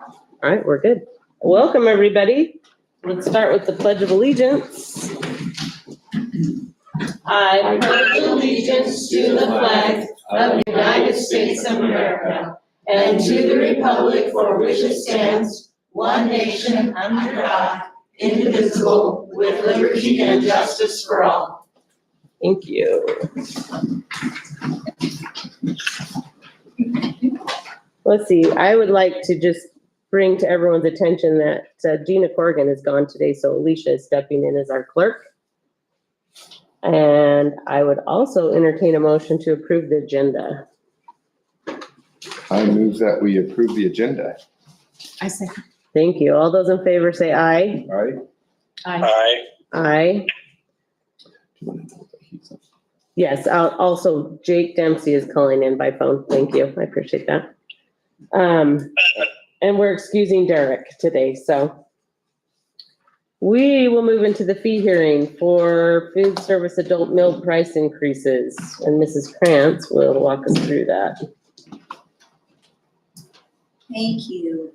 All right, we're good. Welcome, everybody. Let's start with the Pledge of Allegiance. I pledge allegiance to the flag of the United States of America and to the republic for which it stands, one nation under God, indivisible, with liberty and justice for all. Thank you. Let's see, I would like to just bring to everyone's attention that Gina Corrigan is gone today, so Alicia is stepping in as our clerk. And I would also entertain a motion to approve the agenda. I move that we approve the agenda. I second. Thank you. All those in favor say aye. Aye. Aye. Aye. Do you want to know that he's up? Yes, also Jake Dempsey is calling in by phone. Thank you. I appreciate that. And we're excusing Derek today, so. We will move into the fee hearing for food service adult meal price increases, and Mrs. Krantz will walk us through that. Thank you.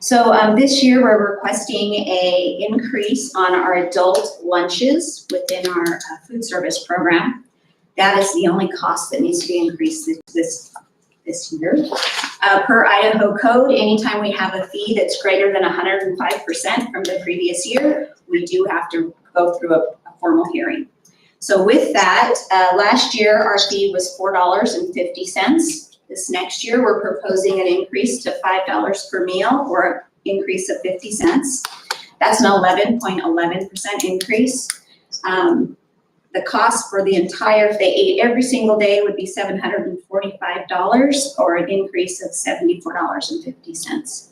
So this year we're requesting an increase on our adult lunches within our food service program. That is the only cost that needs to be increased this year. Per Idaho code, anytime we have a fee that's greater than 105% from the previous year, we do have to go through a formal hearing. So with that, last year our fee was $4.50. This next year we're proposing an increase to $5 per meal, or an increase of 50 cents. That's an 11.11% increase. The cost for the entire, if they ate every single day, would be $745, or an increase of $74.50.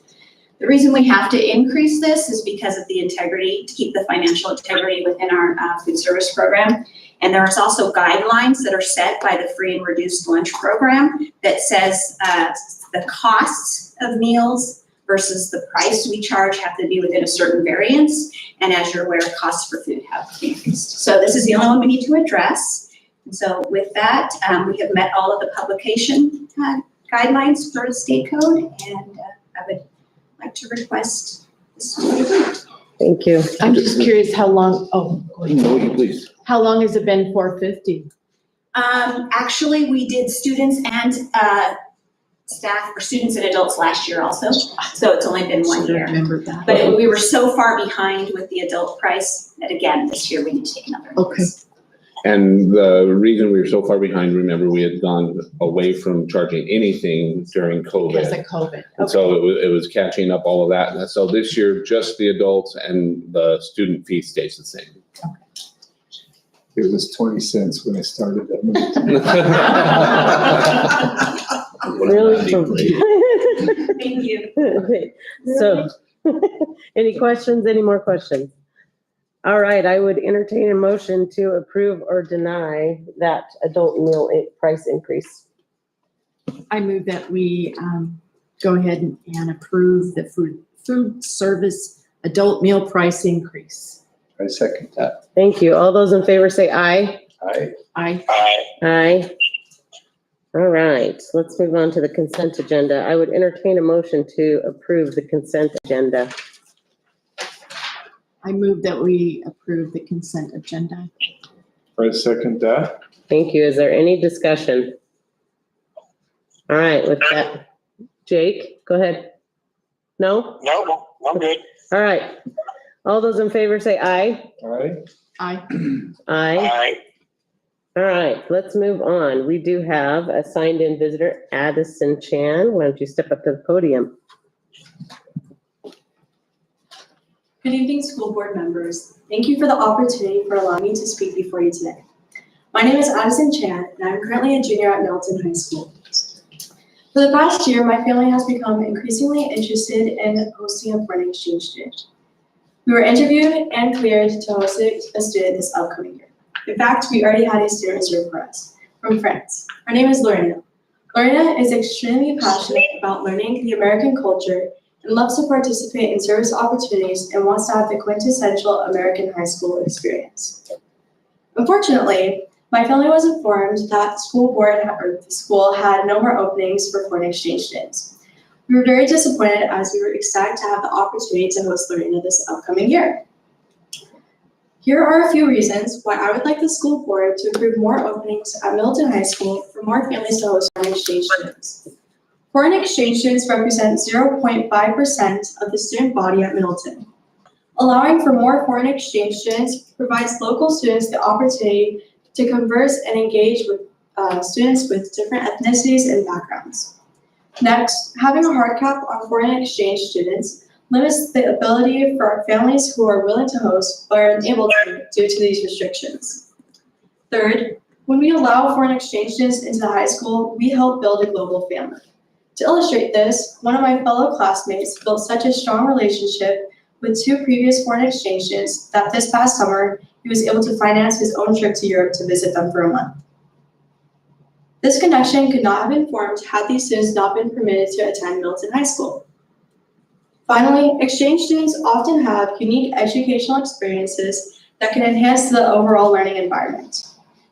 The reason we have to increase this is because of the integrity, to keep the financial integrity within our food service program. And there's also guidelines that are set by the free and reduced lunch program that says the costs of meals versus the price we charge have to be within a certain variance. And as you're aware, costs for food have increased. So this is the only one we need to address. And so with that, we have met all of the publication guidelines for the state code, and I would like to request this. Thank you. I'm just curious how long, go ahead. No, please. How long has it been $4.50? Actually, we did students and staff, or students and adults last year also. So it's only been 1 year. Remember that. But we were so far behind with the adult price that again, this year we need to take another increase. And the reason we were so far behind, remember, we had gone away from charging anything during COVID. Because of COVID. And so it was catching up all of that. And so this year, just the adults and the student fee stays the same. It was 20 cents when I started that. Really? Thank you. So, any questions? Any more questions? All right, I would entertain a motion to approve or deny that adult meal price increase. I move that we go ahead and approve the food service adult meal price increase. I second that. Thank you. All those in favor say aye. Aye. Aye. Aye. All right, let's move on to the consent agenda. I would entertain a motion to approve the consent agenda. I move that we approve the consent agenda. I second that. Thank you. Is there any discussion? All right, with that, Jake, go ahead. No? No, I'm good. All right. All those in favor say aye. Aye. Aye. Aye. All right, let's move on. We do have a signed-in visitor, Addison Chan. Why don't you step up to the podium? Good evening, school board members. Thank you for the opportunity for allowing me to speak before you today. My name is Addison Chan, and I'm currently a junior at Middleton High School. For the past year, my family has become increasingly interested in hosting a foreign exchange student. We were interviewed and cleared to host a student this upcoming year. In fact, we already had a student reserved for us from France. Her name is Lorena. Lorena is extremely passionate about learning the American culture and loves to participate in service opportunities and wants to have the quintessential American high school experience. Unfortunately, my family was informed that the school had no more openings for foreign exchange students. We were very disappointed as we were excited to have the opportunity to host Lorena this upcoming year. Here are a few reasons why I would like the school board to approve more openings at Middleton High School for more families to host foreign exchange students. Foreign exchange students represent 0.5% of the student body at Middleton. Allowing for more foreign exchange students provides local students the opportunity to converse and engage with students with different ethnicities and backgrounds. Next, having a hard cap on foreign exchange students limits the ability for families who are willing to host but are unable to due to these restrictions. Third, when we allow foreign exchange students into the high school, we help build a global family. To illustrate this, one of my fellow classmates built such a strong relationship with 2 previous foreign exchange students that this past summer, he was able to finance his own trip to Europe to visit them for a month. This connection could not have been formed had these students not been permitted to attend Middleton High School. Finally, exchange students often have unique educational experiences that can enhance the overall learning environment.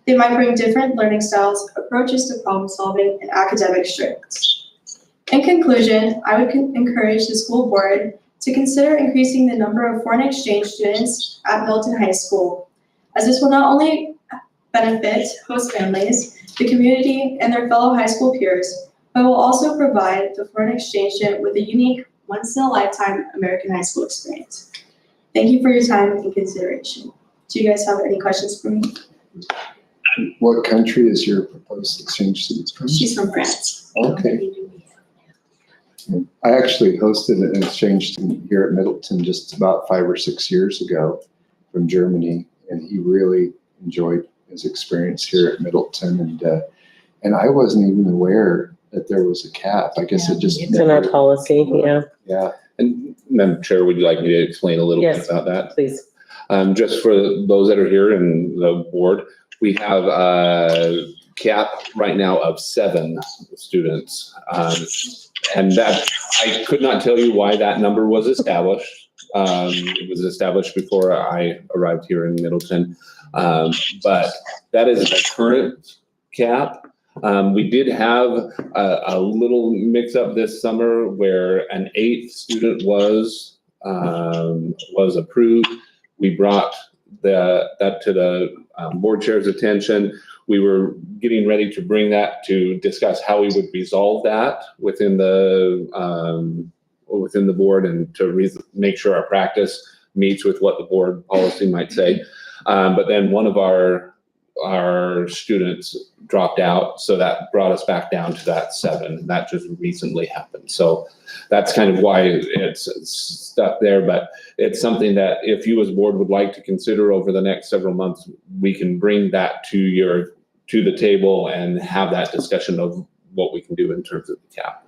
They might bring different learning styles, approaches to problem solving, and academic strengths. In conclusion, I would encourage the school board to consider increasing the number of foreign exchange students at Middleton High School, as this will not only benefit host families, the community, and their fellow high school peers, but will also provide the foreign exchange student with a unique, once-in-a-lifetime American high school experience. Thank you for your time and consideration. Do you guys have any questions for me? What country is your proposed exchange student from? She's from France. Okay. I actually hosted an exchange student here at Middleton just about 5 or 6 years ago from Germany, and he really enjoyed his experience here at Middleton. And I wasn't even aware that there was a cap. I guess it just It's in our policy, yeah. Yeah. And Madam Chair, would you like me to explain a little bit Yes. about that? Please. Just for those that are here in the board, we have a cap right now of 7 students. And that, I could not tell you why that number was established. It was established before I arrived here in Middleton. But that is the current cap. We did have a little mix up this summer where an 8th student was approved. We brought that to the board chair's attention. We were getting ready to bring that to discuss how we would resolve that within the board and to make sure our practice meets with what the board policy might say. But then one of our students dropped out, so that brought us back down to that 7. That just recently happened. So that's kind of why it's stuck there, but it's something that if you as board would like to consider over the next several months, we can bring that to the table and have that discussion of what we can do in terms of the cap.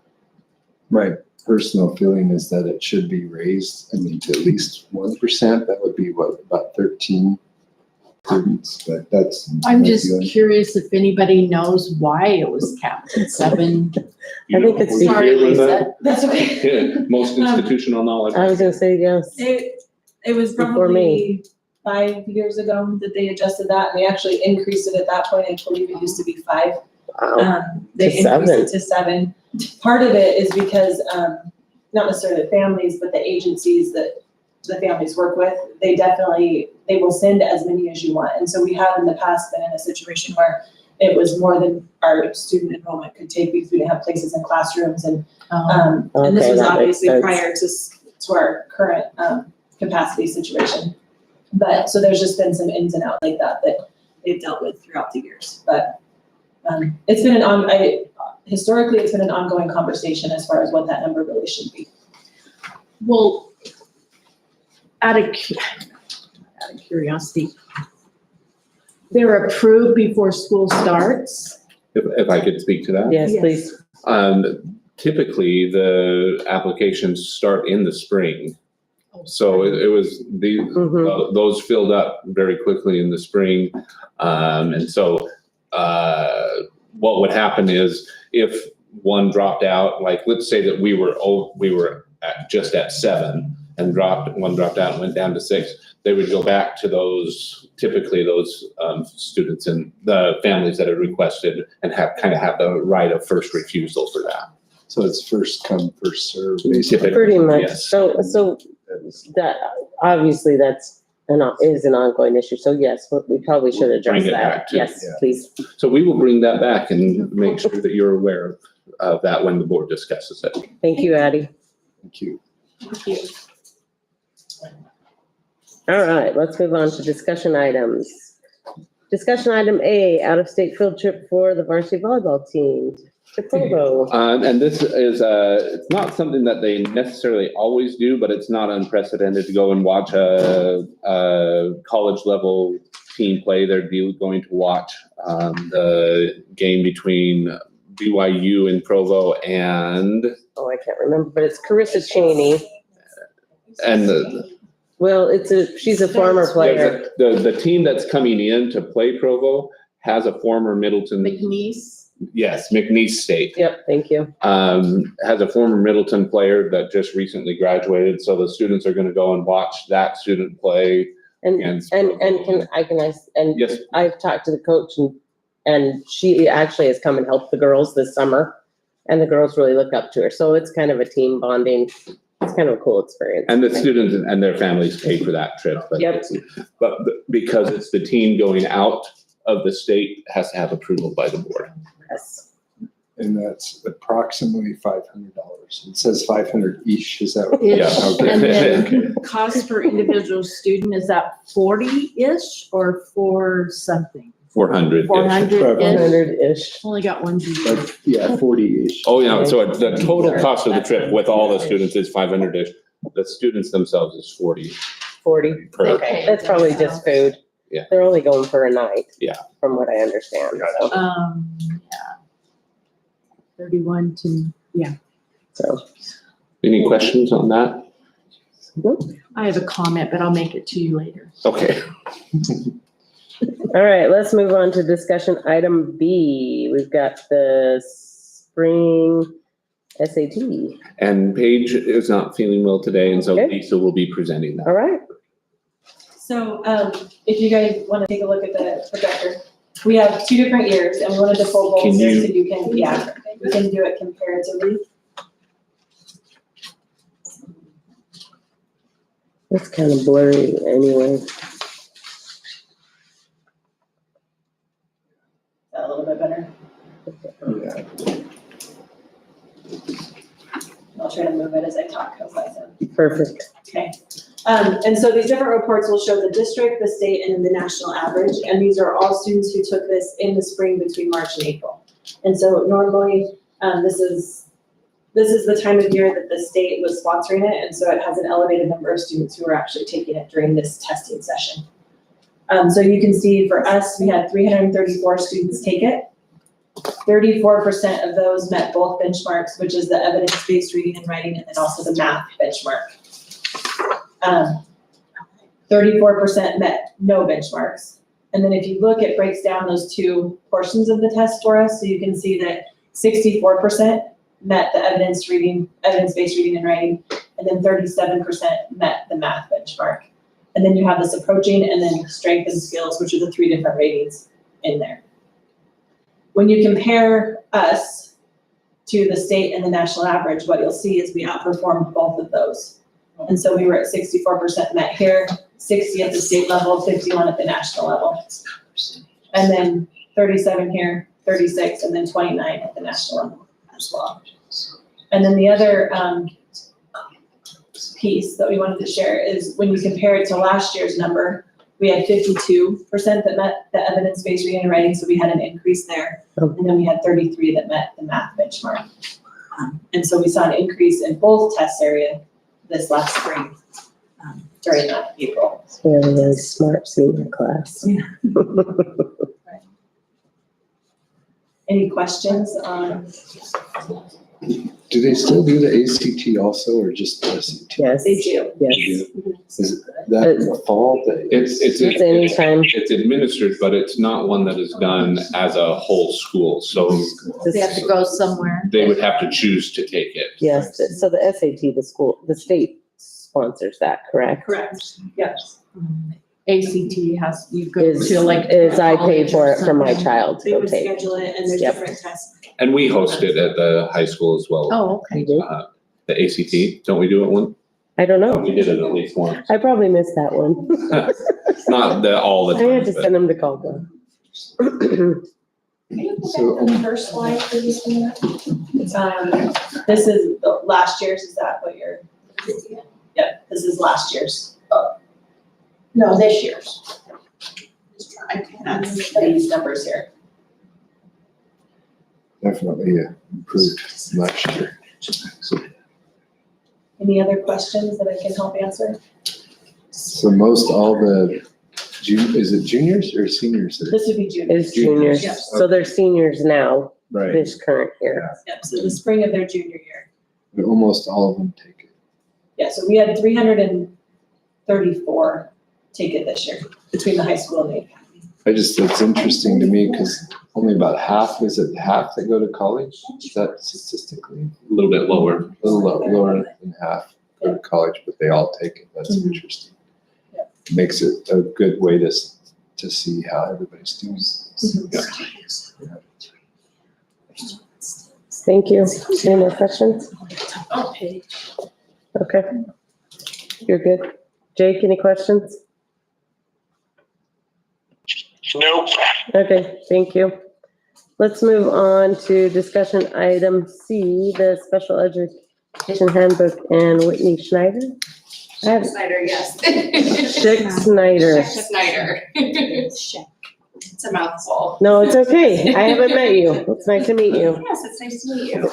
My personal feeling is that it should be raised, to at least 1%. That would be what, about 13 students, but that's. I'm my just feeling. curious if anybody knows why it was capped at 7. I think it's- Were you Sorry, here with that? Lisa. That's okay. Most institutional knowledge. I was gonna say yes. It was Before me. probably 5 years ago that they adjusted that, and they actually increased it at that point. I believe it used to be 5. Wow. They To increased 7. it to 7. Part of it is because, not necessarily the families, but the agencies that the families work with, they will send as many as you want. And so we have in the past been in a situation where it was more than our student enrollment could take because we didn't have places in classrooms. And and this Okay, was that makes obviously sense. prior to our current capacity situation. But so there's just been some ins and outs like that they've dealt with throughout the years. But it's been historically it's been an ongoing conversation as far as what that number really should be. Well, out of curiosity, they're approved before school starts? If I could speak to that. Yes, Yes. please. Typically, the applications start in the spring. So it was Mhm. those filled up very quickly in the spring. And so what would happen is if one dropped out, like let's say that we were just at 7 and one dropped out and went down to 6, they would go back to those students and the families that had requested and have the right of first refusal for that. So it's first come, first served, basically. Typically, Pretty much. yes. So that, obviously that's is an ongoing issue. So yes, we probably should address Bring it that. back to- Yes, yeah. please. So we will bring that back and make sure that you're aware of that when the board discusses it. Thank you, Addie. Thank you. Thank you. All right, let's move on to discussion items. Discussion item A, out-of-state field trip for the varsity volleyball team to Provo. And this is, it's not something that they necessarily always do, but it's not unprecedented to go and watch a college level team play. They're going to watch the game between BYU in Provo and Oh, I can't remember, but it's Carissa Cheney. Well, she's a former player. the team that's coming in to play Provo has a former Middleton. McNeese. Yes, McNeese State. Yep, thank you. Has a former Middleton player that just recently graduated, so the students are gonna go and watch that student play And against. and Provo. Yes, I've talked to the coach and she actually has come and helped the girls this summer. And the girls really look up to her. So it's kind of a team bonding. It's kind of a cool experience. and the students and their families pay for that trip, but. Yep. But because it's the team going out of the state, has to have approval by the board. Yes. And that's approximately $500. It says 500 each, is that? Ish. Yeah. Okay. And then cost per individual student, is that 40-ish or for something? 400. 400-ish? 100-ish. Only got one G. But yeah, 40-ish. Oh, yeah, so the total cost of the trip with all the students is 500-ish. The students themselves is 40 40. per. Okay. That's probably just food. Yeah. They're only going for a night. Yeah. From what I understand. So, Yeah. 31 to, so. Any questions on that? I have a comment, but I'll make it to you later. Okay. All right, let's move on to discussion item B. We've got the spring SAT. And Paige is not feeling well today, and so Okay. Lisa will be presenting that. All right. So, if you guys want to take a look at the projector, we have two different years and we wanted to pull both Can here you- so you can, yeah, we can do it comparatively. It's kind of blurry anyway. Is that a little bit better? Yeah. I'll try to move it as I talk, how's that sound? Perfect. Okay. And so these different reports will show the district, the state, and then the national average. And these are all students who took this in the spring between March and April. And so normally, this is the time of year that the state was sponsoring it. And so it has an elevated number of students who are actually taking it during this testing session. So you can see for us, we had 334 students take it. 34% of those met both benchmarks, which is the evidence-based reading and writing, and then also the math benchmark. 34% met no benchmarks. And then if you look, it breaks down those two portions of the test for us. So you can see that 64% met the evidence-based reading and writing, and then 37% met the math benchmark. And then you have this approaching and then strength and skills, which are the three different ratings in there. When you compare us to the state and the national average, what you'll see is we outperformed both of those. And so we were at 64% met here, 60 at the state level, 51 at the national level. And then 37 here, 36, and then 29 at the national level as well. And then the other piece that we wanted to share is when you compare it to last year's number, we had 52% that met the evidence-based reading and writing, so we had an increase there. And then we had 33 that met the math benchmark. And so we saw an increase in both test area this last spring during that April. We have a really smart senior class. Any questions on? Do they still do the ACT also, or just the SAT? Yes. They do. Yes. Is that in the fall? It's anytime. It's administered, but it's not one that is done as a whole school, so They have to go somewhere. they would have to choose to take it. Yes, so the SAT, the state sponsors that, correct? Correct, yes. ACT has, you go Is to like. I pay for it college or for my something. child to They go would take. schedule it and there's Yep. different tests. And we host it at the high school as well. Oh, okay. We do? The ACT, don't we do it one? I don't know. We did it at least once. I probably missed that one. Not all the I had time, to but send them to Caldwell. So, First slide, please. This is the last year's, is that what you're? Yep, this is last year's. No, this year's. I cannot see. These numbers here. definitely improved last year. Any other questions that I can help answer? So most all the, is it juniors or seniors? This would be junior. It's juniors, Yes. so they're seniors now, Right. this current year. Yep, so the spring of their junior year. But almost all of them take it. Yeah, so we had 334 take it this year between the high school and the academy. It's interesting to me because only about half, is it half that go to college? Is that statistically? a little bit lower. A little lower than half go to college, but they all take it. That's interesting. Makes it a good way to see how everybody's doing. Thank you. Any more questions? Okay. Okay. You're good. Jake, any questions? Nope. Okay, thank you. Let's move on to discussion item C, the special education handbook, and Whitney Schneider. I have Snyder, yes. Chick Snyder. Snyder. It's a mouthful. No, it's okay. I haven't met you. It's nice to meet you. Yes, it's nice to meet you.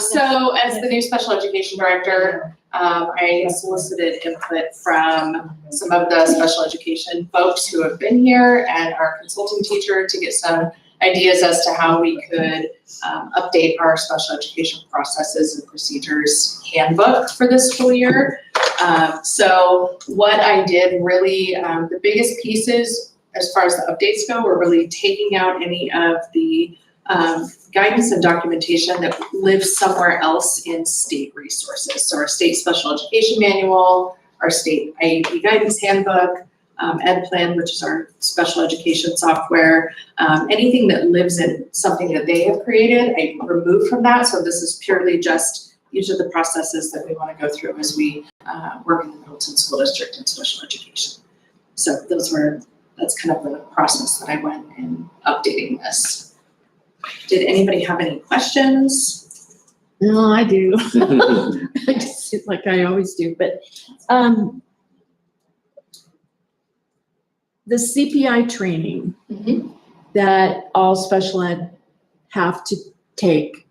So as the new special education director, I solicited input from some of the special education folks who have been here and our consulting teacher to get some ideas as to how we could update our special education processes and procedures handbook for this school year. So what I did really, the biggest pieces as far as the updates go, were really taking out any of the guidance and documentation that lives somewhere else in state resources. So our state special education manual, our state IEP guidance handbook, Ed Plan, which is our special education software, anything that lives in something that they have created, I removed from that. So this is purely just each of the processes that we want to go through as we work in the Middleton School District and special education. So that's kind of the process that I went in updating this. Did anybody have any questions? No, I do. I just, like I always do, but, the CPI training that all special ed have to take,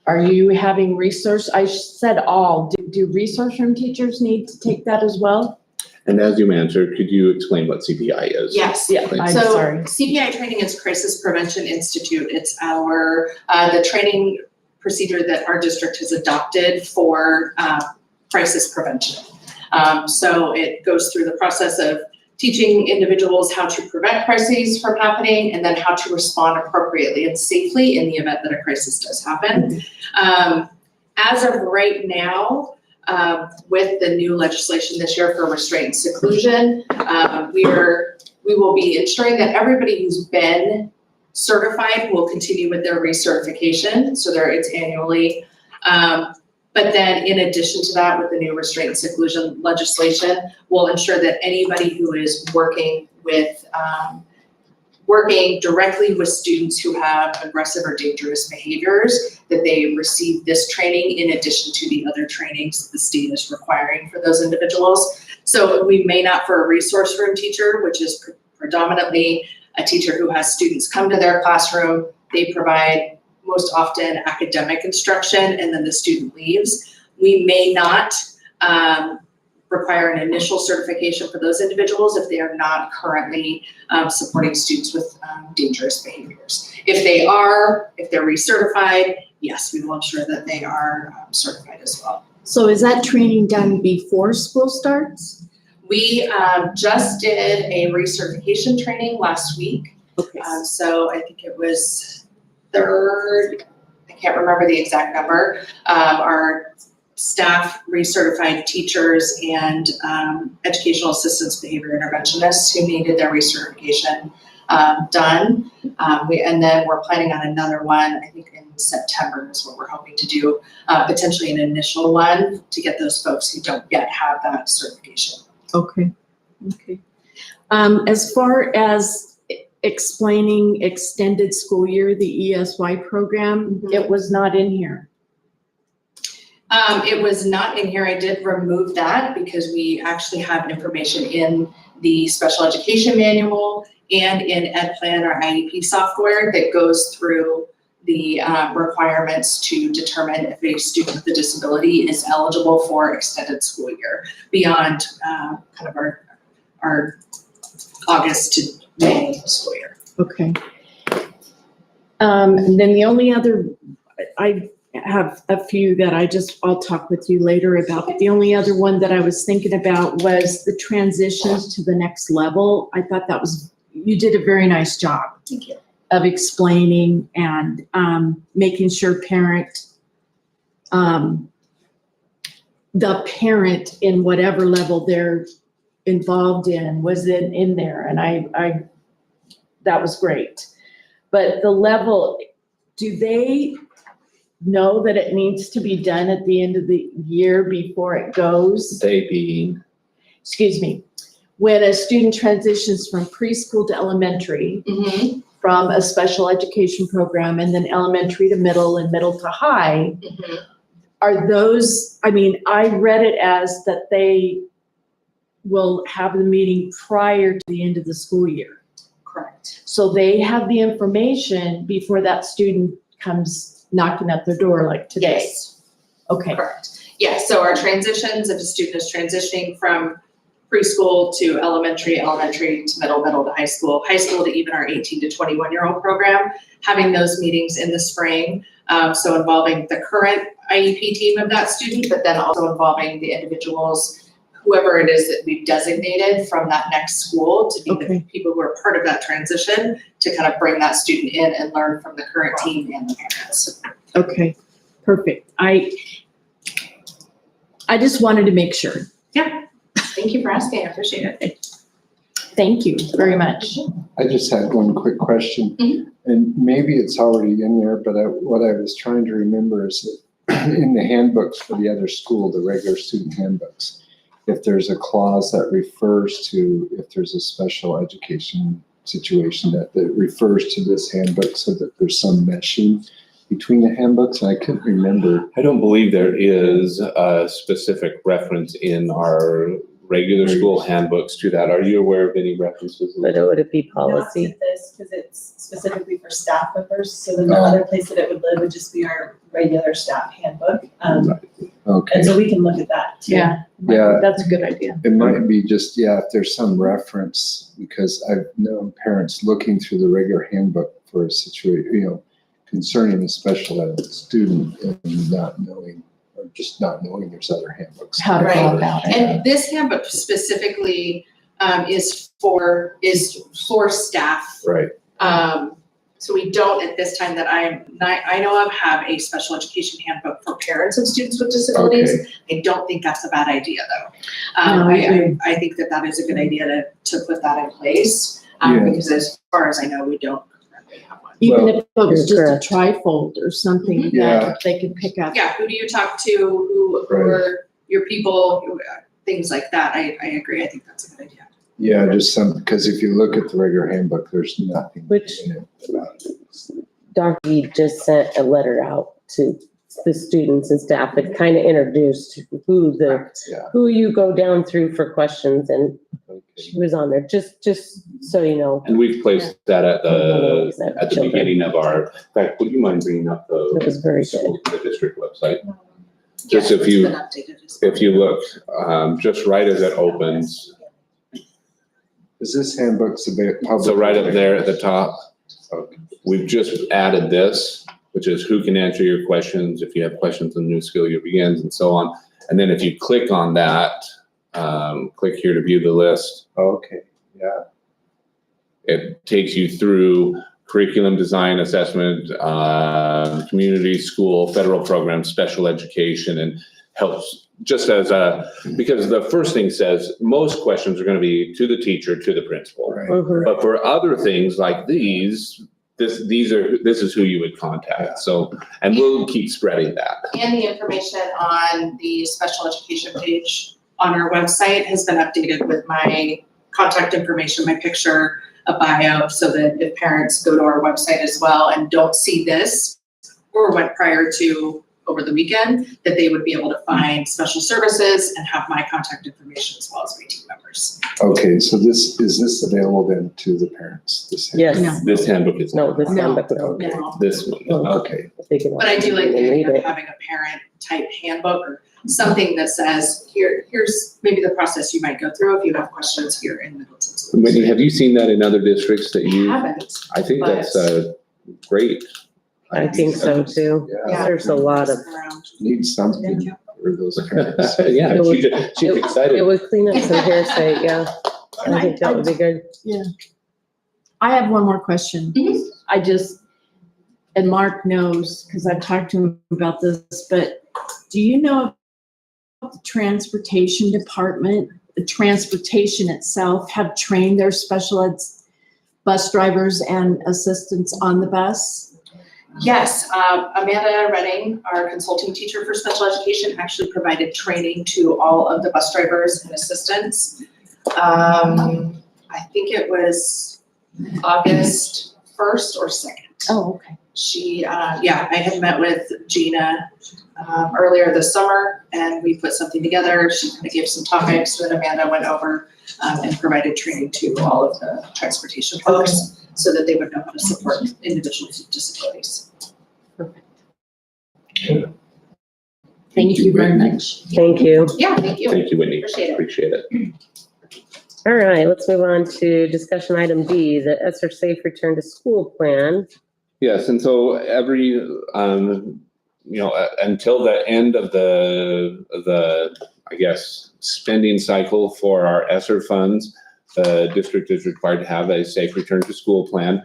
are you having resource? I said all. Do resource room teachers need to take that as well? And as you answered, could you explain what CPI is? Yes. Yeah, Thanks. I'm So sorry. CPI training is Crisis Prevention Institute. It's our, the training procedure that our district has adopted for crisis prevention. So it goes through the process of teaching individuals how to prevent crises from happening and then how to respond appropriately and safely in the event that a crisis does happen. As of right now, with the new legislation this year for restraint and seclusion, we will be ensuring that everybody who's been certified will continue with their recertification, so it's annually. But then in addition to that, with the new restraint and seclusion legislation, we'll ensure that anybody who is working directly with students who have aggressive or dangerous behaviors, that they receive this training in addition to the other trainings the state is requiring for those individuals. So we may not, for a resource room teacher, which is predominantly a teacher who has students come to their classroom, they provide most often academic instruction and then the student leaves. We may not require an initial certification for those individuals if they are not currently supporting students with dangerous behaviors. If they're recertified, yes, we will ensure that they are certified as well. So is that training done before school starts? We just did a recertification training last week. Okay. So I think it was third, I can't remember the exact number, our staff recertified teachers and educational assistants, behavior interventionists who needed their recertification done. And then we're planning on another one, I think in September is what we're hoping to do, potentially an initial one to get those folks who don't yet have that certification. Okay, okay. As far as explaining extended school year, the ESY program, it was not in here. It was not in here. I did remove that because we actually have information in the special education manual and in Ed Plan, our IEP software, that goes through the requirements to determine if a student with a disability is eligible for extended school year beyond kind of our August to May school year. Okay. And then the only other, I have a few that I'll talk with you later about, but the only other one that I was thinking about was the transitions to the next level. I thought you did a very nice job. Thank you. Of explaining and making sure the parent in whatever level they're involved in was in there, and I that was great. But the level, do they know that it needs to be done at the end of the year before it goes? They being? Excuse me. When a student transitions from preschool to elementary, Mm-hmm. from a special education program, and then elementary to middle and middle to high, Mm-hmm. are those, I mean, I read it as that they will have the meeting prior to the end of the school year. Correct. So they have the information before that student comes knocking at their door like today. Yes. Okay, Correct. Yeah, so our transitions, if a student is transitioning from preschool to elementary to middle to high school to even our 18 to 21-year-old program, having those meetings in the spring. So involving the current IEP team of that student, but then also involving the individuals, whoever it is that we've designated from that next school to be the Okay. people who are part of that transition to kind of bring that student in and learn from the current team and the parents. okay, perfect. I just wanted to make sure. Yeah, thank you for asking, I appreciate it. Thank you very much. I just had one quick question, Mhm. and maybe it's already in there, but what I was trying to remember is that in the handbooks for the other school, the regular student handbooks, if there's a clause that refers to if there's a special education situation that refers to this handbook so that there's some meshing between the handbooks, and I couldn't remember. I don't believe there is a specific reference in our regular school handbooks to that. Are you aware of any references? But would it be Not policy? to this, because it's specifically for staff members, so then the other place that it would live would just be our regular staff handbook. Okay, And so we can look at that too. Yeah, Yeah. that's a good idea. it might be just, if there's some reference, because I've known parents looking through the regular handbook for a situation, concerning a special ed student and not knowing there's other handbooks. How to go Right. about it. And this handbook specifically is for staff. Right. So we don't at this time that I know of have a special education handbook for parents of students with disabilities. I don't think that's a bad idea though. No, I agree. I think that is a good idea to put that in place Yeah. because as far as I know, we don't currently have one. Even Well, if it was you're just a trifold or something Yeah. that they can pick up. Yeah, who do you talk to? Who Right. are your people? Things like that. I agree. I think that's a good idea. Yeah, just because if you look at the regular handbook, there's nothing Which- in it about it. Dr. Lee just sent a letter out to the students and staff that kind of introduced who you go down through for questions, and she was on there, just so you know. And we've placed that at Always the have children. beginning of our, in fact, would you mind bringing up It was very good. the district website? Yes, Just if it's you- been updated as well. If you look, just right as it opens, Is this handbook's a bit public? so right up there at the top, Okay. we've just added this, which is who can answer your questions, if you have questions on new skill year begins and so on. And then if you click on that, click here to view the list, Okay, yeah, it takes you through curriculum design, assessment, community, school, federal programs, special education, and helps just as because the first thing says, most questions are gonna be to the teacher, to the principal. Right. Mhm. But for other things like these is who you would contact, so, and we'll keep spreading that. And the information on the special education page on our website has been updated with my contact information, my picture, a bio, so that if parents go to our website as well and don't see this or went prior to over the weekend, that they would be able to find special services and have my contact information as well as my team members. Okay, so is this available then to the parents? This Yes. No. This handbook is. No, this No. one, but Okay, This one. okay. But I do like the Read idea of it. having a parent type handbook or something that says, here's maybe the process you might go through if you have questions here in Middleton. Whitney, have you seen that in other districts that I you? haven't. I think that's great. I think so too. Yeah, There's a lot of, need something for those parents. Yeah, It she's it excited. would clean up some hearsay, yeah. I think that would be good. I have one more question. Mhm. I just, and Mark knows, because I've talked to him about this, but do you know if the transportation department, the transportation itself have trained their special ed bus drivers and assistants on the bus? Yes, Amanda Redding, our consulting teacher for special education, actually provided training to all of the bus drivers and assistants. I think it was August 1st or 2nd. Oh, okay. She, I had met with Gina earlier this summer and we put something together. She kind of gave some topics, then Amanda went over and provided training to all of the transportation folks so that they would know how to support individuals with disabilities. Thank you very much. Thank you. Yeah, thank you. Thank you, Whitney. Appreciate it. All right, let's move on to discussion item D, the ESSER Safe Return to School Plan. Yes, and so every, until the end of the, I guess, spending cycle for our ESSER funds, the district is required to have a safe return to school plan.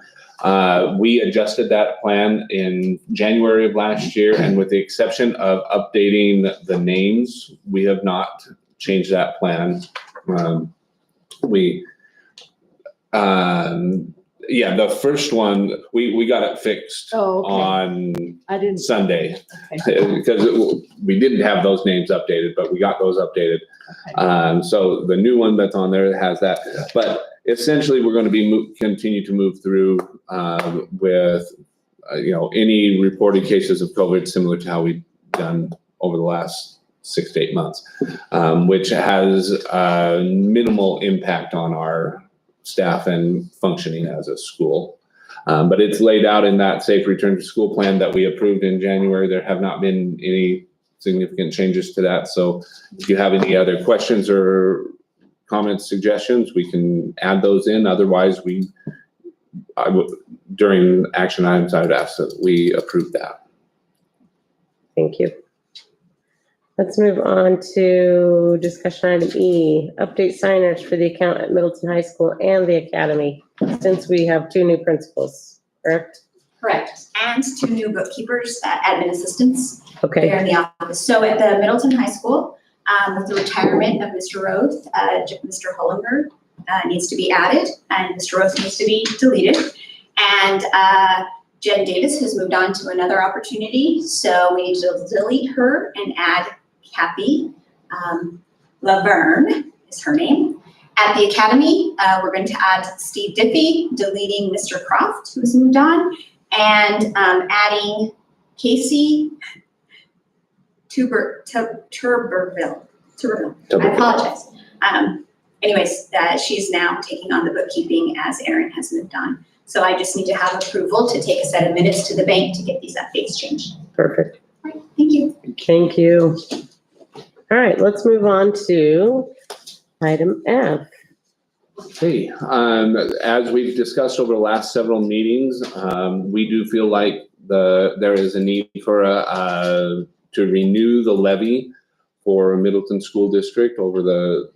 We adjusted that plan in January of last year, and with the exception of updating the names, we have not changed that plan. The first one, we got it fixed Oh, okay. on I didn't. Sunday. Okay. Because we didn't have those names updated, but we got those updated. Okay. So the new one that's on there has that. But essentially, we're going to be continue to move through with any reported cases of COVID, similar to how we've done over the last 6 to 8 months, which has minimal impact on our staff and functioning as a school. But it's laid out in that safe return to school plan that we approved in January. There have not been any significant changes to that. So if you have any other questions or comments, suggestions, we can add those in. Otherwise, during action items, I would ask that we approve that. Thank you. Let's move on to discussion item E, update signage for the account at Middleton High School and the Academy, since we have 2 new principals, correct? Correct. And 2 new bookkeepers, admin assistants. Okay, They're in the office. So at the Middleton High School, with the retirement of Mr. Roth, Mr. Hollinger needs to be added, and Mr. Roth needs to be deleted. And Jen Davis has moved on to another opportunity, so we need to delete her and add Kathy Laverne is her name. At the Academy, we're going to add Steve Diffie, deleting Mr. Croft, who's moved on, and adding Casey Turberville. I apologize. Anyways, she's now taking on the bookkeeping as Erin has moved on. So I just need to have approval to take a set of minutes to the bank to get these updates changed. perfect. All right, thank you. Thank you. All right, let's move on to item F. Okay, as we've discussed over the last several meetings, we do feel like there is a need for to renew the levy for Middleton School District over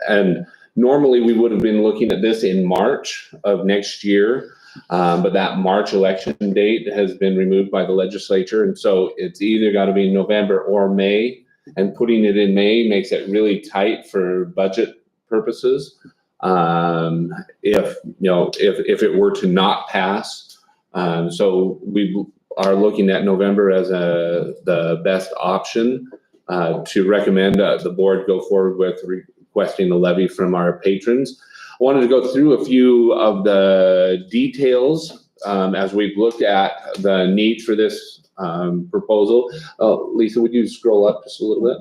and normally we would have been looking at this in March of next year, but that March election date has been removed by the legislature, and so it's either got to be November or May. and putting it in May makes it really tight for budget purposes. If it were to not pass, so we are looking at November as the best option to recommend the board go forward with requesting the levy from our patrons. I wanted to go through a few of the details as we've looked at the need for this proposal. Lisa, would you scroll up just a little bit?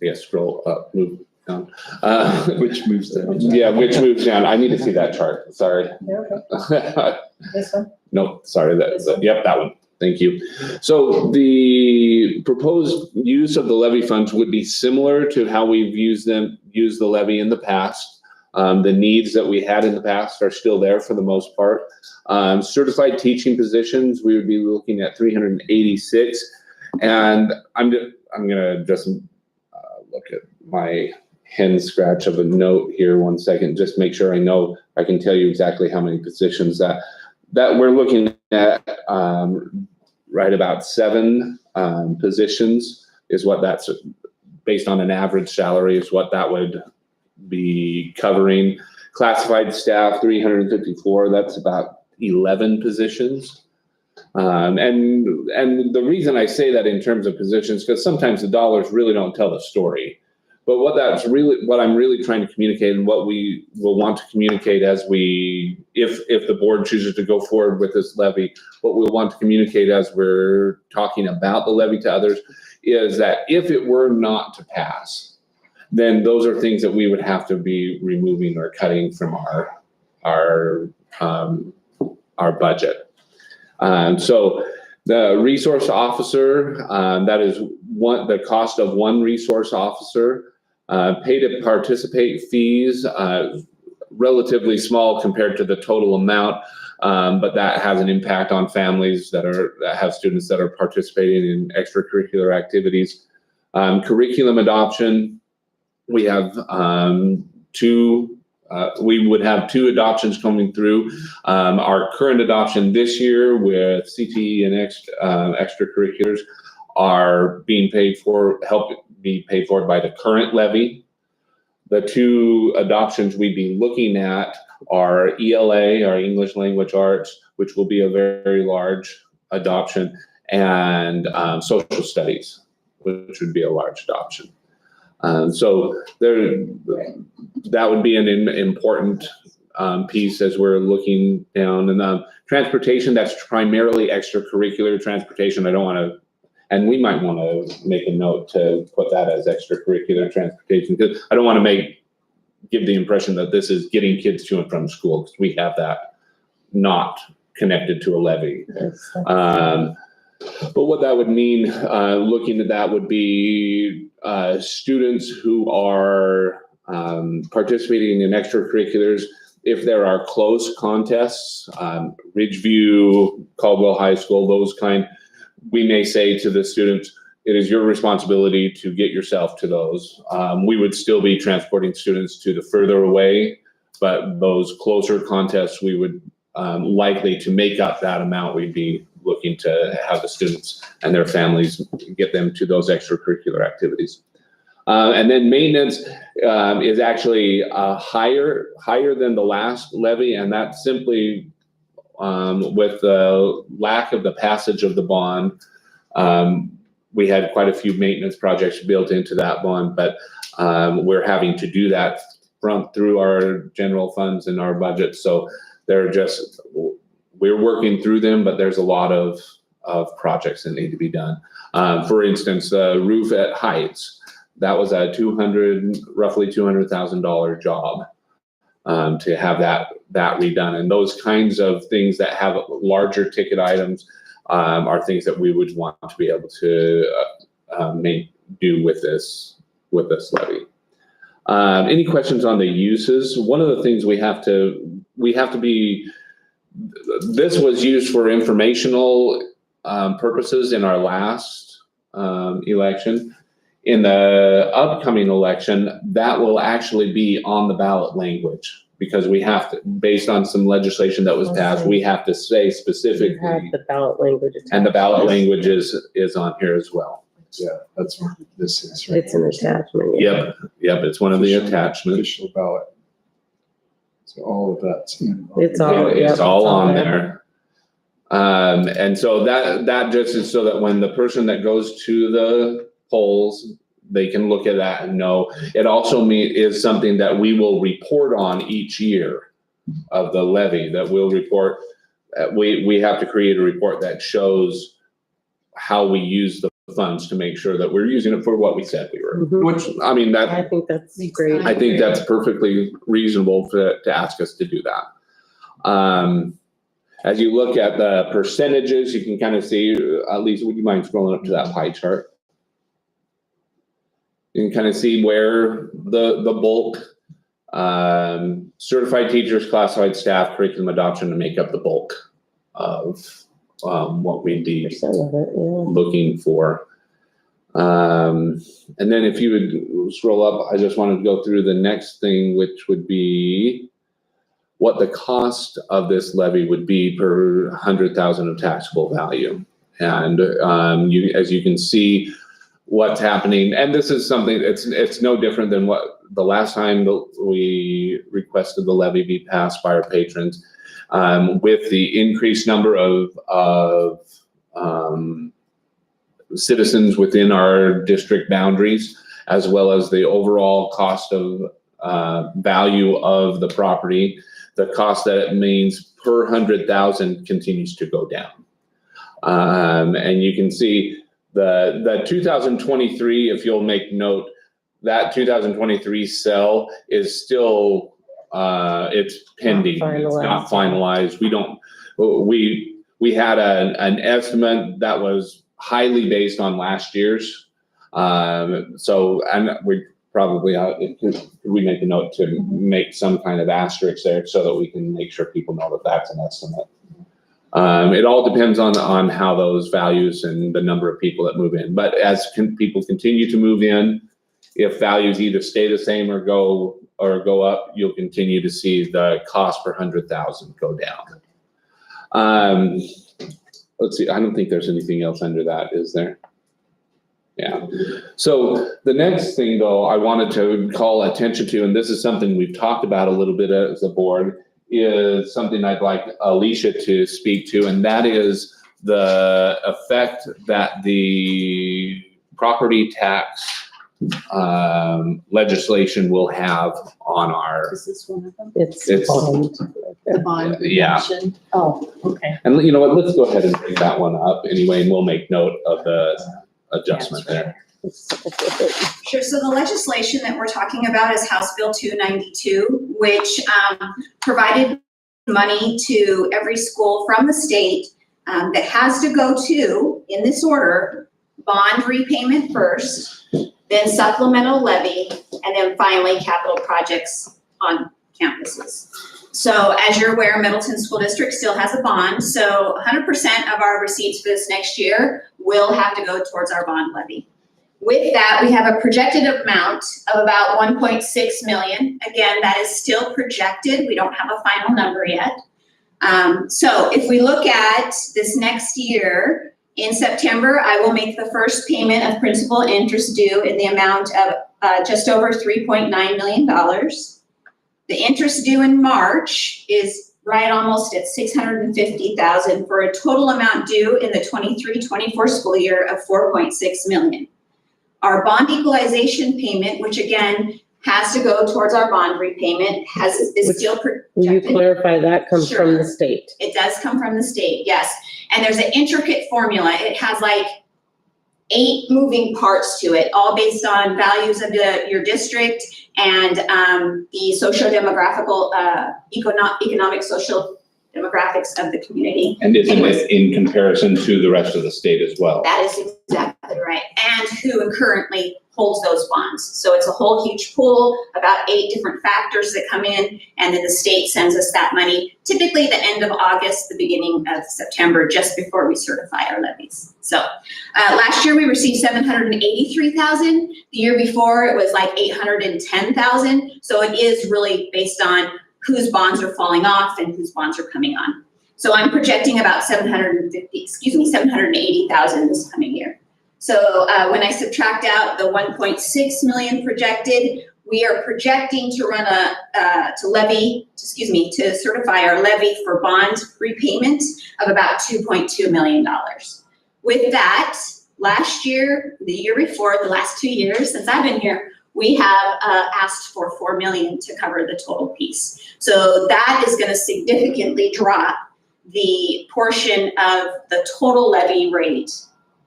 Yes, scroll up, move down. Which moves down. Yeah, which moves down. I need to see that chart, sorry. Yeah, okay. This one? No, sorry, yep, that one. Thank you. So the proposed use of the levy funds would be similar to how we've used the levy in the past. The needs that we had in the past are still there for the most part. Certified teaching positions, we would be looking at 386. And I'm gonna just look at my hand scratch of a note here 1 second, just make sure I know, I can tell you exactly how many positions that we're looking at. Right about 7 positions is what that's based on an average salary is what that would be covering. Classified staff, 354, that's about 11 positions. And the reason I say that in terms of positions, because sometimes the dollars really don't tell the story. But what I'm really trying to communicate, and what we will want to communicate if the board chooses to go forward with this levy, what we'll want to communicate as we're talking about the levy to others is that if it were not to pass, then those are things that we would have to be removing or cutting from our budget. So the resource officer, that is the cost of one resource officer. Pay to participate fees, relatively small compared to the total amount, but that has an impact on families that have students that are participating in extracurricular activities. Curriculum adoption, we have we would have 2 adoptions coming through. Our current adoption this year with CTE and extracurriculars are being paid for, be paid for by the current levy. The 2 adoptions we'd be looking at are ELA, our English Language Arts, which will be a very large adoption, and social studies, which would be a large adoption. So that would be an important piece as we're looking down. And transportation, that's primarily extracurricular transportation. I don't want to, and we might want to make a note to put that as extracurricular transportation, because I don't want to give the impression that this is getting kids to and from school, because we have that not connected to a levy. But what that would mean, looking at that, would be students who are participating in extracurriculars. If there are close contests, Ridgeview, Caldwell High School, those kind, we may say to the students, it is your responsibility to get yourself to those. We would still be transporting students to the further away, but those closer contests, we would likely to make up that amount, we'd be looking to have the students and their families, get them to those extracurricular activities. And then maintenance is actually higher than the last levy, and that's simply with the lack of the passage of the bond. We had quite a few maintenance projects built into that bond, but we're having to do that through our general funds and our budget. So we're working through them, but there's a lot of projects that need to be done. For instance, roof at Heights, that was a roughly $200,000 job to have that redone. And those kinds of things that have larger ticket items are things that we would want to be able to do with this levy. Any questions on the uses? One of the things we have to be, this was used for informational purposes in our last election. In the upcoming election, that will actually be on the ballot language. because we have to, based on some legislation that was passed, we have to say You have specifically, the ballot language. and the ballot language is on here as well. Yeah, that's what this is, right? It's an attachment. yeah. Yep, it's one of the attachments. Official ballot. So all of that's in. It's all- It's yeah, all it's all on there. there. And so that just is so that when the person that goes to the polls, they can look at that and know. It also is something that we will report on each year of the levy, that we'll report. We have to create a report that shows how we use the funds to make sure that we're using it for what we said we were. Mhm. Which, I mean, I think that's great. I think that's perfectly reasonable to ask us to do that. As you look at the percentages, you can kind of see, at least, would you mind scrolling up to that pie chart? You can kind of see where the bulk, certified teachers, classified staff, curriculum adoption to make up the bulk of what we'd be Percent of it, yeah. looking for. And then if you would scroll up, I just wanted to go through the next thing, which would be what the cost of this levy would be per 100,000 of taxable value. And as you can see what's happening, and this is something, it's no different than what the last time we requested the levy be passed by our patrons. With the increased number of citizens within our district boundaries, as well as the overall cost of value of the property, the cost that it means per 100,000 continues to go down. And you can see the 2023, if you'll make note, that 2023 sell is still, it's pending, it's not finalized. We had an estimate that was highly based on last year's. So, and we probably, we make a note to make some kind of asterisk there so that we can make sure people know that that's an estimate. It all depends on how those values and the number of people that move in. But as people continue to move in, if values either stay the same or go up, you'll continue to see the cost per 100,000 go down. Let's see, I don't think there's anything else under that, is there? Yeah. So the next thing, though, I wanted to call attention to, and this is something we've talked about a little bit as a board, is something I'd like Alicia to speak to, and that is the effect that the property tax legislation will have on our. Is this one of them? It's bond. The bond we Yeah. mentioned? Oh, okay. And you know what, let's go ahead and bring that one up anyway, and we'll make note of the adjustment there. Sure, so the legislation that we're talking about is House Bill 292, which provided money to every school from the state that has to go to, in this order, bond repayment first, then supplemental levy, and then finally capital projects on campuses. So as you're aware, Middleton School District still has a bond, so 100% of our receipts for this next year will have to go towards our bond levy. With that, we have a projected amount of about 1.6 million. Again, that is still projected. We don't have a final number yet. So if we look at this next year, in September, I will make the first payment of principal and interest due in the amount of just over $3.9 million. The interest due in March is right almost at $650,000 for a total amount due in the 23-24 school year of $4.6 million. Our bond equalization payment, which again has to go towards our bond repayment, is still projected. Will you clarify that comes from the state? It does come from the state, yes. And there's an intricate formula. It has like 8 moving parts to it, all based on values of your district and the socio-demographical, economic social demographics of the community. And isn't it in comparison to the rest of the state as well? That is exactly right. And who currently holds those bonds. So it's a whole huge pool, about 8 different factors that come in, and then the state sends us that money, typically the end of August, the beginning of September, just before we certify our levies. So last year we received $783,000. The year before it was like $810,000. So it is really based on whose bonds are falling off and whose bonds are coming on. So I'm projecting about 780,000 this coming year. So when I subtract out the 1.6 million projected, we are projecting to run to certify our levy for bond repayment of about $2.2 million. With that, last year, the year before, the last 2 years since I've been here, we have asked for $4 million to cover the total piece. So that is going to significantly drop the portion of the total levy rate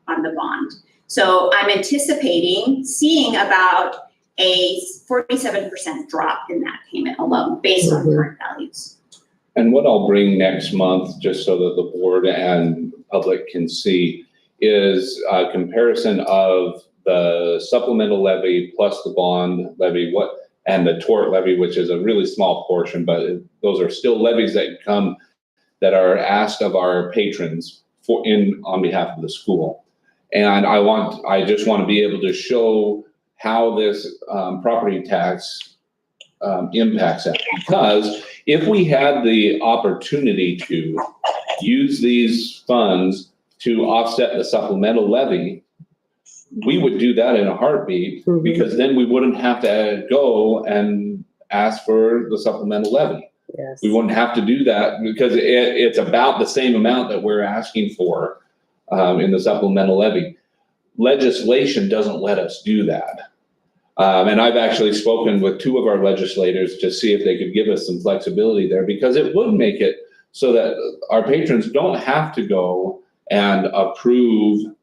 on the bond. So I'm anticipating seeing about a 47% drop in that payment alone based on current values. And what I'll bring next month, just so that the board and public can see, is a comparison of the supplemental levy plus the bond levy, and the tort levy, which is a really small portion, but those are still levies that come that are asked of our patrons on behalf of the school. And I just want to be able to show how this property tax impacts that. Because if we had the opportunity to use these funds to offset the supplemental levy, we would do that in a heartbeat, because then we wouldn't have to go and ask for the supplemental levy. Yes. We wouldn't have to do that because it's about the same amount that we're asking for in the supplemental levy. Legislation doesn't let us do that. And I've actually spoken with 2 of our legislators to see if they could give us some flexibility there, because it would make it so that our patrons don't have to go and approve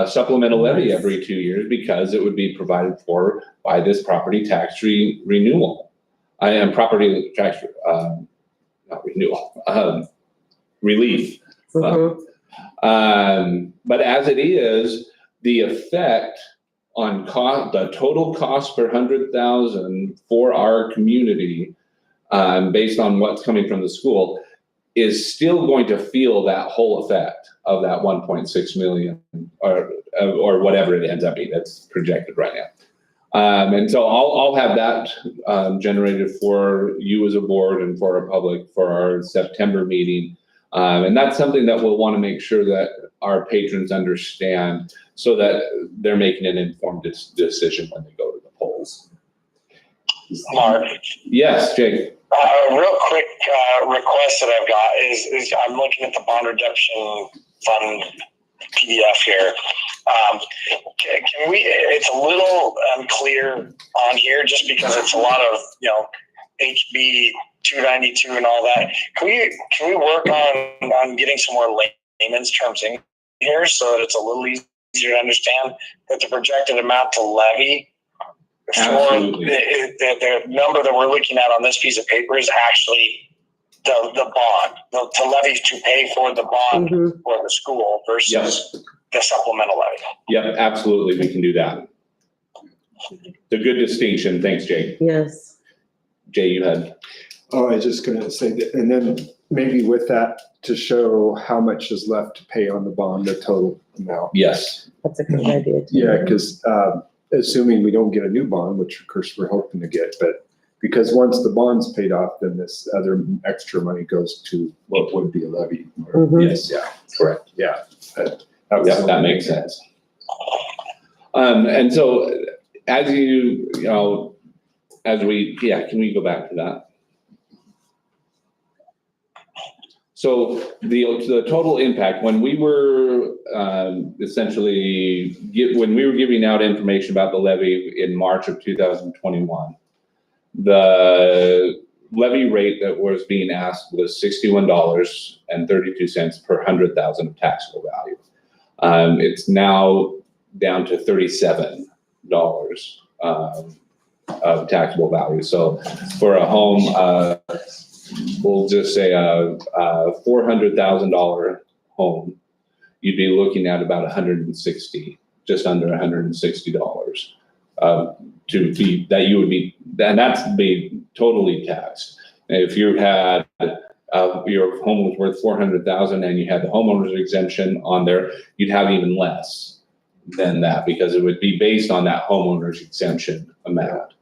supplemental levy every 2 years, because it would be provided for by this property tax renewal. I am property tax, not renewal, relief. But as it is, the effect on the total cost per 100,000 for our community, based on what's coming from the school, is still going to feel that whole effect of that 1.6 million or whatever it ends up being. That's projected right now. And so I'll have that generated for you as a board and for our public for our September meeting. And that's something that we'll want to make sure that our patrons understand, so that they're making an informed decision when they go to the polls. Mark. Yes, Jake. A real quick request that I've got is I'm looking at the bond redemption fund PDF here. Can we? It's a little unclear on here, just because it's a lot of HB 292 and all that. Can we work on getting some more layman's terms in here, so that it's a little easier to understand that the projected amount to levy for the number that we're looking at on this piece of paper is actually the bond, the levies to pay for the bond for the school versus the supplemental levy. Yep, absolutely, we can do that. It's a good distinction. Thanks, Jay. Yes. Jay, you had. Oh, I was just going to say that, and then maybe with that to show how much is left to pay on the bond, the total amount. Yes. That's a good idea. Yeah, because assuming we don't get a new bond, which of course we're hoping to get, but because once the bond's paid off, then this other extra money goes to what would be a levy. Yes, yeah, correct. Yeah. That makes sense. And so as can we go back to that? So the total impact, when we were when we were giving out information about the levy in March of 2021, the levy rate that was being asked was $61.32 per 100,000 of taxable value. It's now down to $37 of taxable value. So for a home, we'll just say a $400,000 home, you'd be looking at about just under $160 and that's be totally taxed. If you had your home was worth $400,000 and you had the homeowner's exemption on there, you'd have even less than that, because it would be based on that homeowner's exemption amount.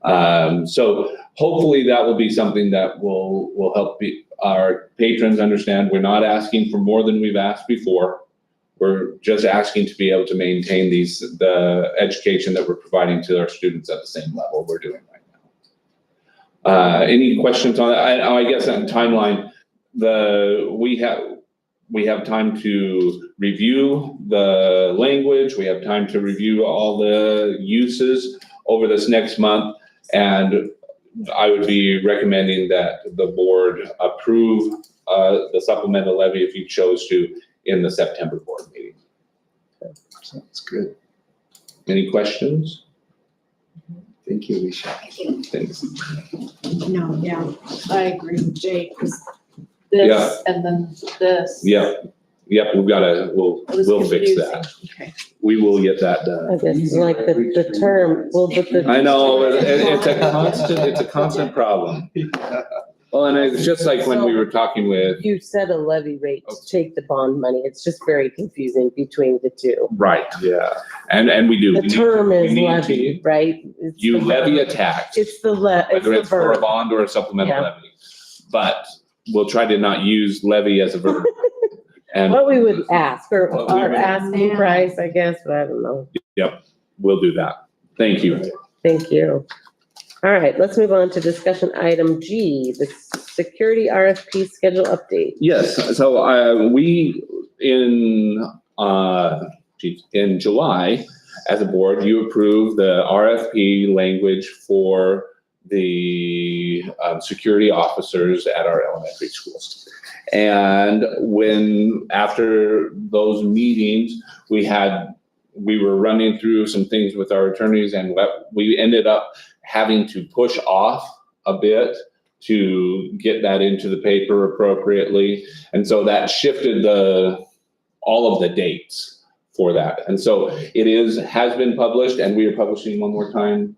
So hopefully that will be something that will help our patrons understand we're not asking for more than we've asked before. We're just asking to be able to maintain the education that we're providing to our students at the same level we're doing right now. Any questions on that? I guess on timeline, we have time to review the language. We have time to review all the uses over this next month. And I would be recommending that the board approve the supplemental levy if you chose to in the September board meeting. Sounds good. Any questions? Thank you, Alicia. Thank you. Thanks. No, yeah, I agree with Jake, 'cause Yeah. this and then this. Yep, we'll It was fix that. confusing. Okay. We will get that I done. guess like the term, well, but the. I know, it's a constant problem. Well, and it's just like when we were talking with, You set a levy rate to take the bond money. It's just very confusing between the two. right, yeah, and we do. The We need- term we is need to- levy, right? It's You the levy a verb. tax, It's the it's whether the it's for a verb. bond or a supplemental Yeah. levy. But we'll try to not use levy as a verb. And What we would ask, or What we our would- asking price, I guess, but I don't know. we'll do that. Thank you. Thank you. All right, let's move on to discussion item G, the security RFP schedule update. Yes, so we, in July, as a board, you approved the RFP language for the security officers at our elementary schools. And after those meetings, we were running through some things with our attorneys, and we ended up having to push off a bit to get that into the paper appropriately. And so that shifted all of the dates for that. And so has been published, and we are publishing one more time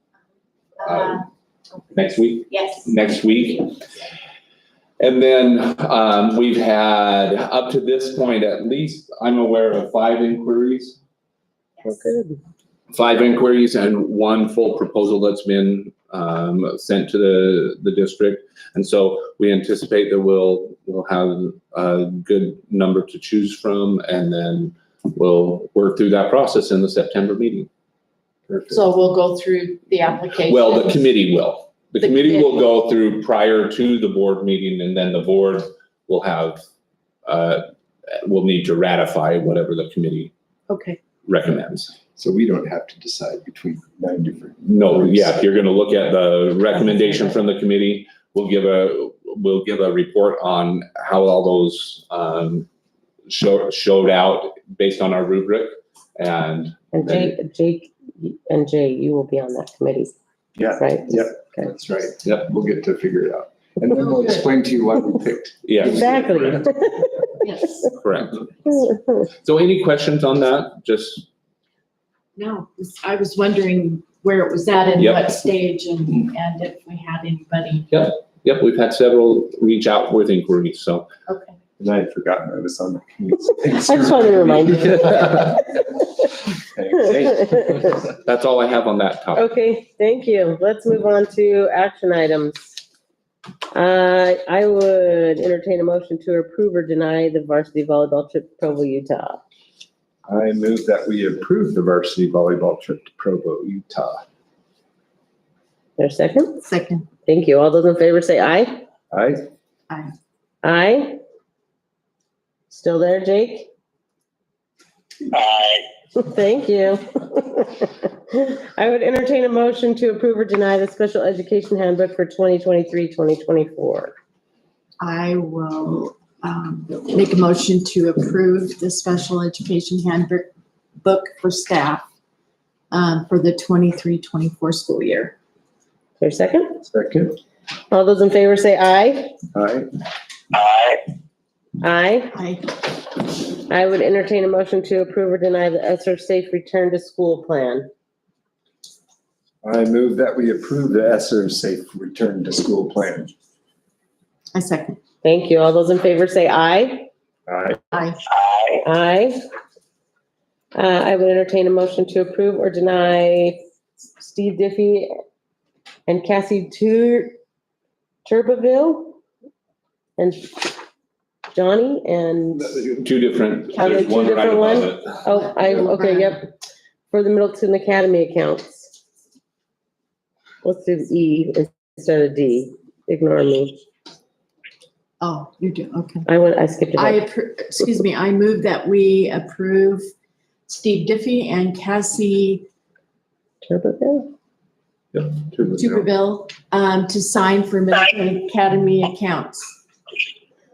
next week. Yes. Next week. And then we've had, up to this point, at least I'm aware of 5 inquiries. Oh, good. 5 inquiries and 1 full proposal that's been sent to the district. And so we anticipate that we'll have a good number to choose from, and then we'll work through that process in the September meeting. Perfect. So we'll go through the application. Well, the committee will. The The committee will committee. go through prior to the board meeting, and then the board will will need to ratify whatever the committee Okay. recommends. So we don't have to decide between 9 different. No, yeah, you're gonna look at the recommendation from the committee. We'll give a report on how all those showed out based on our rubric. And And Jake and Jay, you will be on that committee, Yeah, right? Yep. Okay. that's right. Yep. We'll get to figure it out. And then we'll explain to you why we picked. yeah, Exactly. Yes. correct. So any questions on that? Just, No, I was wondering where it was at and Yep. what stage and if we had anybody. yep, we've had several reach out with inquiries, so. Okay. And I had forgotten I was on the committee. I just wanted to remind you. Thanks. That's all I have on that topic. Okay, thank you. Let's move on to action items. I would entertain a motion to approve or deny the varsity volleyball trip to Provo, Utah. I move that we approve the varsity volleyball trip to Provo, Utah. There a second? Second. Thank you. All those in favor say aye. Aye. Aye. Still there, Jake? Aye. Thank you. I would entertain a motion to approve or deny the special education handbook for 2023-2024. I will make a motion to approve the special education handbook for staff for the 23-24 school year. Is there a second? Second. All those in favor say aye. Aye. Aye. Aye. I would entertain a motion to approve or deny the ESSER safe return to school plan. I move that we approve the ESSER safe return to school plan. I second. Thank you. All those in favor say aye. Aye. Aye. Aye. Aye. I would entertain a motion to approve or deny Steve Diffie and Cassie Turbeville, and Johnny, and, Two different, Are they there's two one right different above ones? it. oh, okay, yep, for the Middleton Academy accounts. Let's do E instead of D. Ignore me. Oh, you do, okay. I skipped it. Excuse me, I move that we approve Steve Diffie and Cassie Turbeville? Yep, two of them. Tuberville, to sign for Middleton Academy accounts.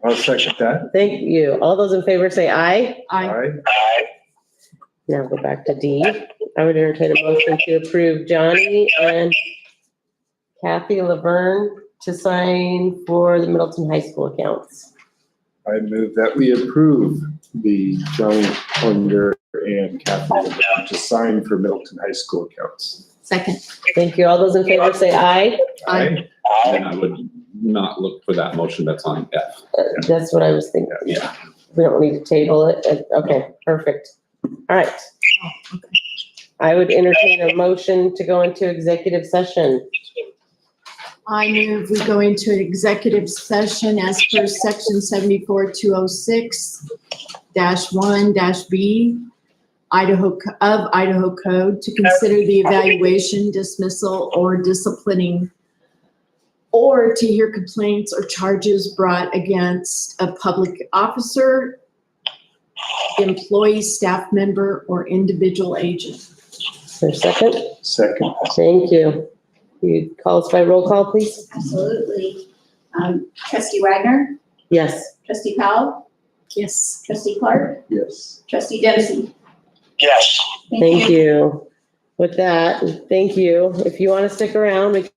I'll second that. Thank you. All those in favor say aye. I, Now go back to D. I would entertain a motion to approve Johnny and Kathy Laverne to sign for the Middleton High School accounts. I move that we approve the Johnny Hollander and Kathy Laverne to sign for Middleton High School accounts. second. Thank you. All those in favor say aye. Aye. And I would not look for that motion that's on F. That's what I was thinking. Yeah. We don't need to table it. Okay, perfect. All right. I would entertain a motion to go into executive session. I move we go into an executive session as per section 74206-1-B Idaho Code to consider the evaluation, dismissal, or disciplining, or to hear complaints or charges brought against a public officer, employee, staff member, or individual agent. Is there a second? Second. Thank you. You call us by roll call, please? Absolutely. Trustee Wagner, Yes. trustee Powell, Yes. trustee Clark, Yes. trustee Dempsey. Yes. Thank you. With that, thank you. If you want to stick around, we